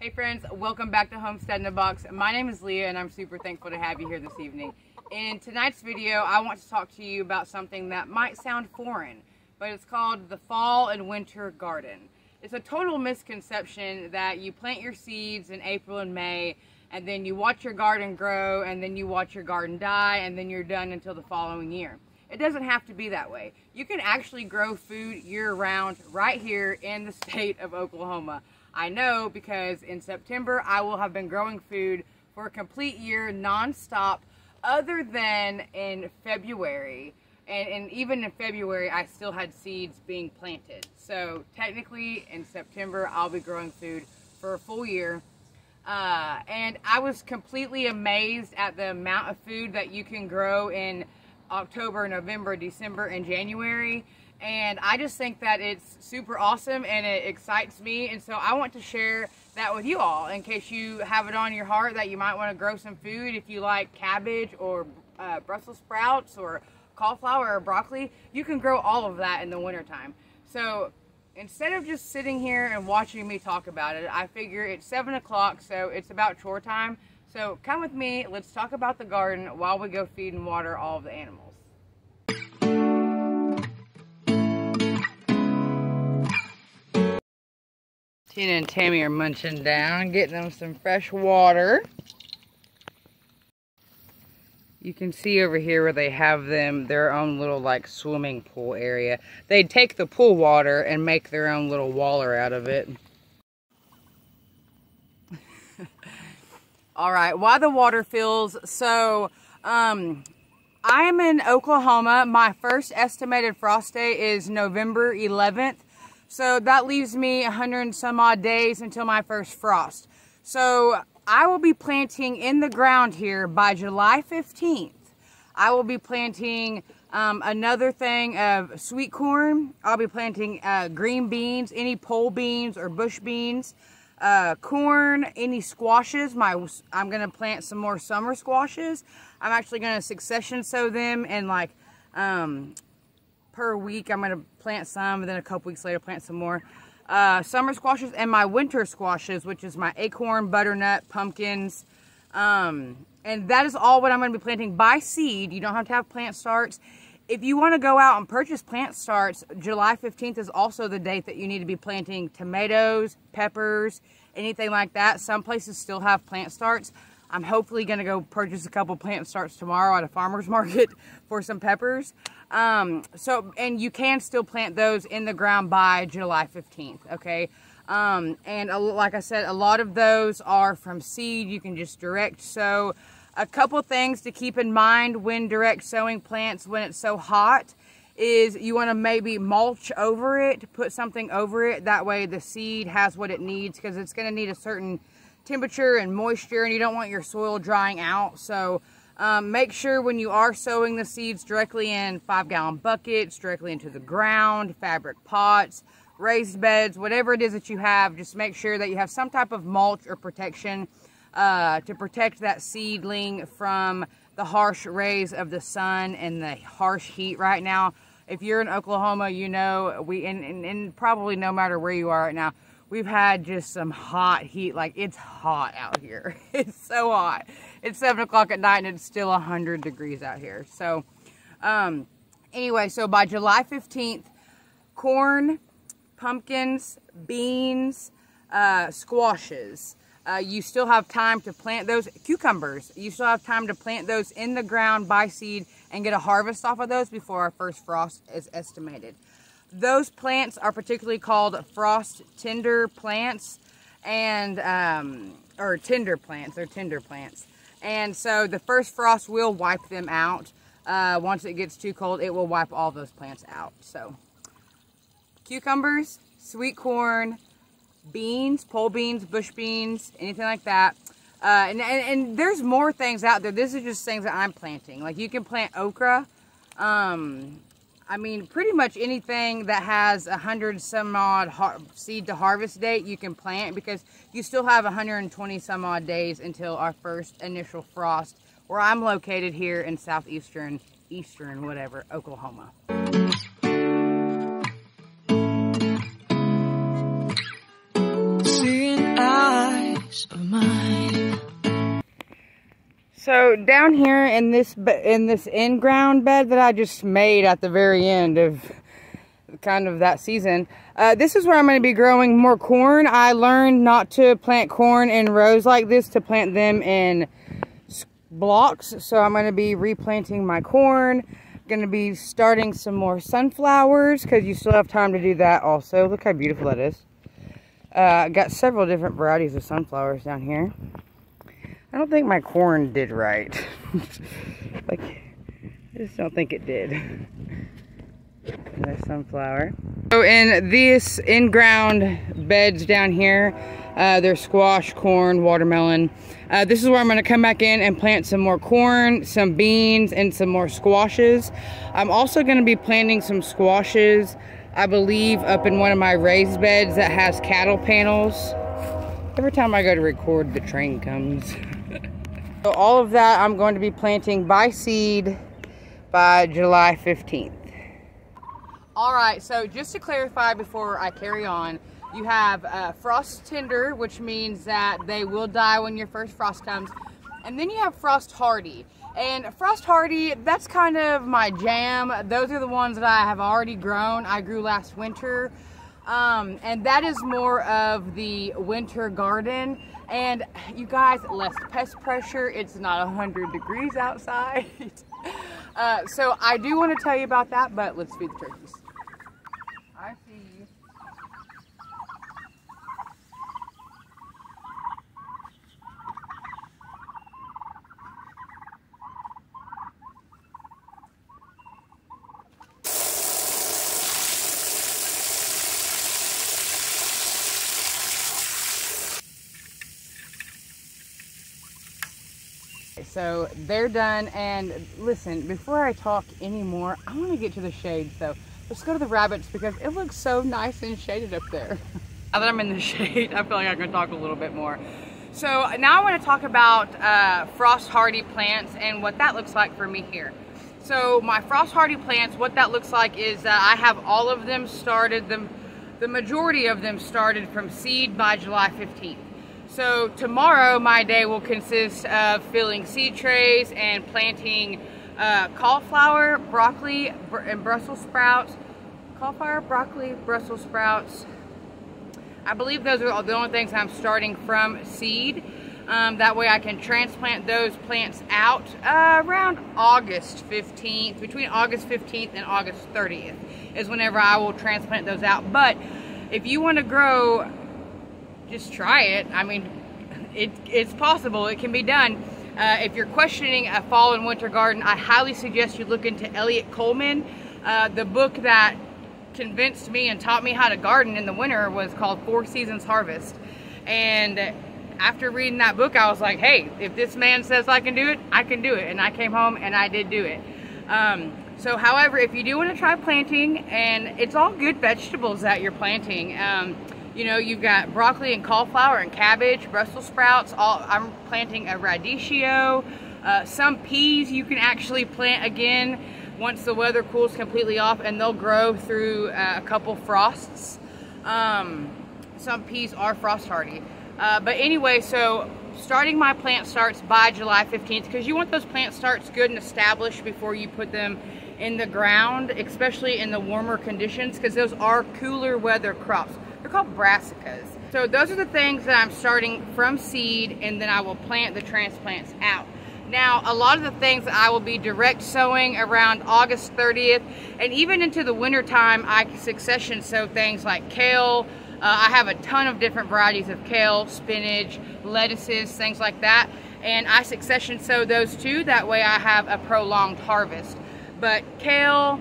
Hey friends, welcome back to Homestead in a Box. My name is Leah and I'm super thankful to have you here this evening. In tonight's video, I want to talk to you about something that might sound foreign, but it's called the fall and winter garden. It's a total misconception that you plant your seeds in April and May and then you watch your garden grow and then you watch your garden die and then you're done until the following year. It doesn't have to be that way. You can actually grow food year-round right here in the state of Oklahoma. I know because in September I will have been growing food for a complete year non-stop, other than in February. And even in February I still had seeds being planted. So technically in September I'll be growing food for a full year. And I was completely amazed at the amount of food that you can grow in October, November, December, and January. And I just think that it's super awesome and it excites me, and so I want to share that with you all in case you have it on your heart that you might want to grow some food. If you like cabbage or Brussels sprouts or cauliflower or broccoli, you can grow all of that in the wintertime. So instead of just sitting here and watching me talk about it, I figure it's 7 o'clock, so it's about chore time. So come with me, let's talk about the garden while we go feed and water all of the animals. Tina and Tammy are munching down, getting them some fresh water. You can see over here where they have them their own little like swimming pool area. They take the pool water and make their own little waller out of it. All right, why the water fills? So I am in Oklahoma. My first estimated frost day is November 11th. So that leaves me 100 and some odd days until my first frost. So I will be planting in the ground here by July 15th. I will be planting another thing of sweet corn. I'll be planting green beans, any pole beans or bush beans, corn, any squashes. I'm going to plant some more summer squashes. I'm actually going to succession sow them and like per week I'm going to plant some, and then a couple weeks later plant some more summer squashes, and my winter squashes, which is my acorn, butternut, pumpkins, and that is all what I'm going to be planting by seed. You don't have to have plant starts. If you want to go out and purchase plant starts, July 15th is also the date that you need to be planting tomatoes, peppers, anything like that. Some places still have plant starts. I'm hopefully going to go purchase a couple plant starts tomorrow at a farmer's market for some peppers. And you can still plant those in the ground by July 15th, okay? Like I said, a lot of those are from seed. You can just direct sow. A couple things to keep in mind when direct sowing plants when it's so hot is you want to maybe mulch over it, put something over it. That way the seed has what it needs, because it's going to need a certain temperature and moisture, and you don't want your soil drying out. So make sure when you are sowing the seeds directly in 5-gallon buckets, directly into the ground, fabric pots, raised beds, whatever it is that you have, just make sure that you have some type of mulch or protection to protect that seedling from the harsh rays of the sun and the harsh heat right now. If you're in Oklahoma, you know, and probably no matter where you are right now, we've had just some hot heat. Like, it's hot out here. It's so hot. It's 7 o'clock at night and it's still 100 degrees out here. So, anyway, so by July 15th, corn, pumpkins, beans, squashes, you still have time to plant those. Cucumbers, you still have time to plant those in the ground by seed and get a harvest off of those before our first frost is estimated. Those plants are particularly called frost tender plants, and or tender plants. They're tender plants. And so the first frost will wipe them out. Once it gets too cold, it will wipe all those plants out. So cucumbers, sweet corn, beans, pole beans, bush beans, anything like that. And there's more things out there. This is just things that I'm planting. Like, you can plant okra. I mean, pretty much anything that has 100 some odd seed to harvest date, you can plant, because you still have 120 some odd days until our first initial frost, where I'm located here in southeastern, whatever, Oklahoma. Seeing eye of mine. So down here in this in-ground bed that I just made at the very end of kind of that season, this is where I'm going to be growing more corn. I learned not to plant corn in rows like this, to plant them in blocks. So I'm going to be replanting my corn. Going to be starting some more sunflowers because you still have time to do that also. Look how beautiful that is. Got several different varieties of sunflowers down here. I don't think my corn did right. Like, I just don't think it did. There's sunflower. So in these in-ground beds down here, there's squash, corn, watermelon. This is where I'm going to come back in and plant some more corn, some beans, and some more squashes. I'm also going to be planting some squashes, I believe, up in one of my raised beds that has cattle panels. Every time I go to record, the train comes. So all of that I'm going to be planting by seed by July 15th. Alright, so just to clarify before I carry on, you have frost tender, which means that they will die when your first frost comes. And then you have frost hardy. And frost hardy, that's kind of my jam. Those are the ones that I have already grown. I grew last winter. And that is more of the winter garden. And you guys, less pest pressure. It's not 100 degrees outside. So I do want to tell you about that, but let's feed the turkeys. I see you. So they're done, and listen, before I talk anymore, I want to get to the shade, so let's go to the rabbits because it looks so nice and shaded up there. Now that I'm in the shade, I feel like I can talk a little bit more. So now I want to talk about frost hardy plants and what that looks like for me here. So my frost hardy plants, what that looks like is that I have all of them started, the majority of them started from seed by July 15th. So tomorrow my day will consist of filling seed trays and planting cauliflower, broccoli, and Brussels sprouts. Cauliflower, broccoli, Brussels sprouts. I believe those are the only things I'm starting from seed. That way I can transplant those plants out around August 15th. Between August 15th and August 30th is whenever I will transplant those out. But if you want to grow, just try it. I mean, it's possible. It can be done. If you're questioning a fall and winter garden, I highly suggest you look into Elliot Coleman. The book that convinced me and taught me how to garden in the winter was called 4 Seasons Harvest. And after reading that book, I was like, hey, if this man says I can do it, I can do it. And I came home and I did do it. So however, if you do want to try planting, and it's all good vegetables that you're planting, you know, you've got broccoli and cauliflower and cabbage, Brussels sprouts. I'm planting a radicchio. Some peas you can actually plant again once the weather cools completely off, and they'll grow through a couple frosts. Some peas are frost hardy. But anyway, so starting my plant starts by July 15th because you want those plant starts good and established before you put them in the ground, especially in the warmer conditions, because those are cooler weather crops. They're called brassicas. So those are the things that I'm starting from seed, and then I will plant the transplants out. Now, a lot of the things that I will be direct sowing around August 30th, and even into the winter time, I succession sow things like kale. I have a ton of different varieties of kale, spinach, lettuces, things like that. And I succession sow those too. That way I have a prolonged harvest. But kale,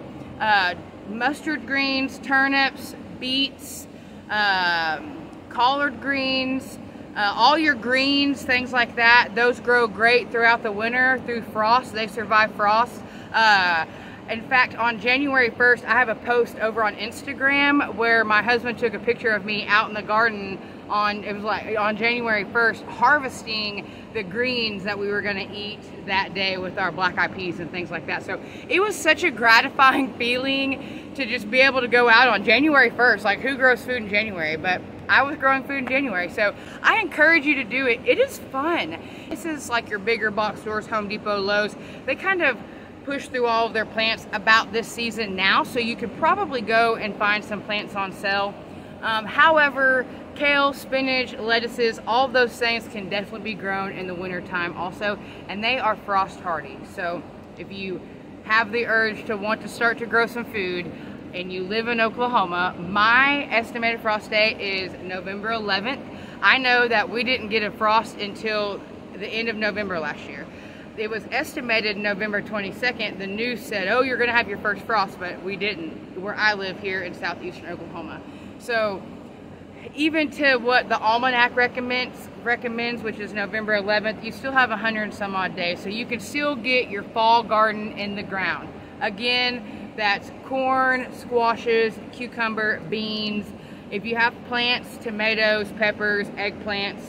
mustard greens, turnips, beets, collard greens, all your greens, things like that, those grow great throughout the winter through frost. They survive frost. In fact, on January 1st, I have a post over on Instagram where my husband took a picture of me out in the garden on January 1st, harvesting the greens that we were going to eat that day with our black eyed peas and things like that. So it was such a gratifying feeling to just be able to go out on January 1st. Like, who grows food in January? But I was growing food in January. So I encourage you to do it. It is fun. This is like your bigger box stores, Home Depot, Lowe's. They kind of push through all of their plants about this season now, so you could probably go and find some plants on sale. However, kale, spinach, lettuces, all of those things can definitely be grown in the winter time also, and they are frost hardy. So if you have the urge to want to start to grow some food and you live in Oklahoma, my estimated frost day is November 11th. I know that we didn't get a frost until the end of November last year. It was estimated November 22nd. The news said, oh, you're gonna have your first frost, but we didn't, where I live here in southeastern Oklahoma. So even to what the almanac recommends, which is November 11th, you still have 100 and some odd days. So you can still get your fall garden in the ground. Again, that's corn, squashes, cucumber, beans. If you have plants, tomatoes, peppers, eggplants,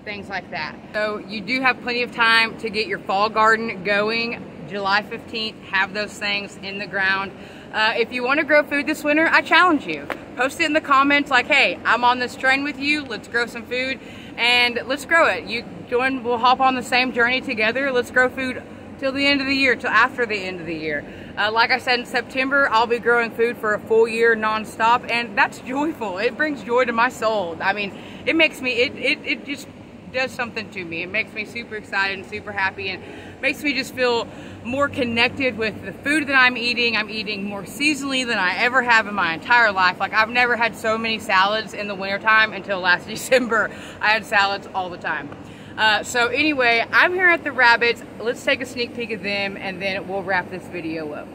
things like that. So you do have plenty of time to get your fall garden going. July 15th, have those things in the ground. If you want to grow food this winter, I challenge you. Post it in the comments like, hey, I'm on this train with you. Let's grow some food and let's grow it. You join, we'll hop on the same journey together. Let's grow food till the end of the year, till after the end of the year. Like I said, in September, I'll be growing food for a full year nonstop, and that's joyful. It brings joy to my soul. I mean, it makes me, it just does something to me. It makes me super excited and super happy, and makes me just feel more connected with the food that I'm eating. I'm eating more seasonally than I ever have in my entire life. Like, I've never had so many salads in the wintertime until last December. I had salads all the time. So anyway, I'm here at the rabbits. Let's take a sneak peek of them and then we'll wrap this video up.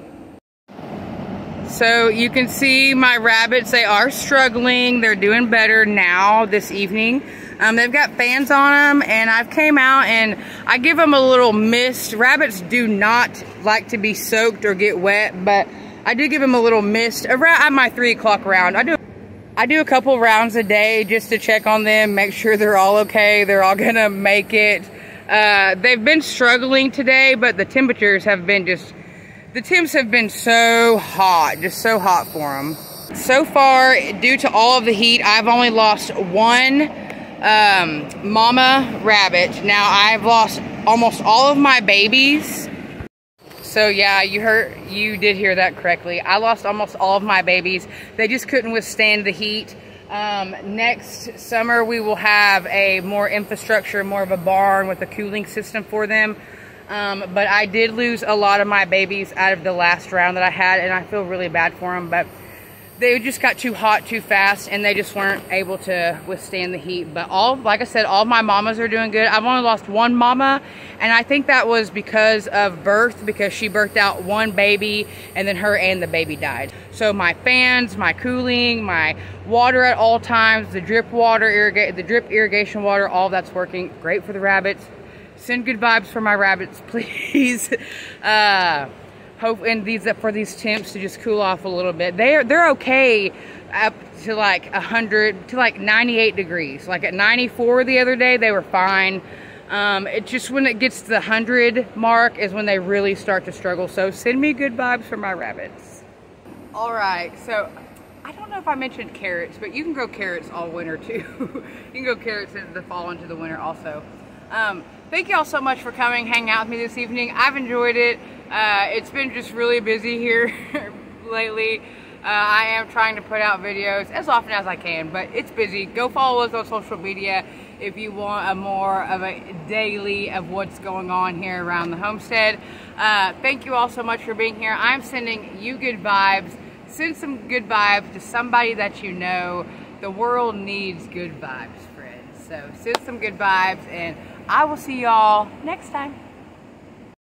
So you can see my rabbits, they are struggling. They're doing better now this evening. They've got fans on them, and I've came out and I give them a little mist. Rabbits do not like to be soaked or get wet, but I do give them a little mist around at my 3 o'clock round. I do a couple rounds a day just to check on them, make sure they're all okay, they're all gonna make it. They've been struggling today, but the temperatures have been the temps have been so hot, just so hot for them. So far, due to all of the heat, I've only lost one mama rabbit. Now, I've lost almost all of my babies. So yeah, you did hear that correctly. I lost almost all of my babies. They just couldn't withstand the heat. Next summer, we will have a more infrastructure, more of a barn with a cooling system for them. But I did lose a lot of my babies out of the last round that I had, and I feel really bad for them, but they just got too hot too fast, and they just weren't able to withstand the heat. But like I said, all my mamas are doing good. I've only lost one mama, and I think that was because of birth, because she birthed out one baby, and then her and the baby died. So my fans, my cooling, my water at all times, the drip water, the drip irrigation water, all that's working great for the rabbits. Send good vibes for my rabbits, please. Hope for these temps to just cool off a little bit. They're okay up to like 100 to like 98 degrees. Like at 94 the other day, they were fine. It just when it gets to the 100 mark is when they really start to struggle. So send me good vibes for my rabbits. All right, so I don't know if I mentioned carrots, but you can grow carrots all winter too. You can grow carrots into the fall, into the winter also. Thank you all so much for coming, hanging out with me this evening. I've enjoyed it. It's been just really busy here lately. I am trying to put out videos as often as I can, but it's busy. Go follow us on social media if you want more of a daily of what's going on here around the homestead. Thank you all so much for being here. I'm sending you good vibes. Send some good vibes to somebody that you know. The world needs good vibes, friends. So send some good vibes, and I will see y'all next time.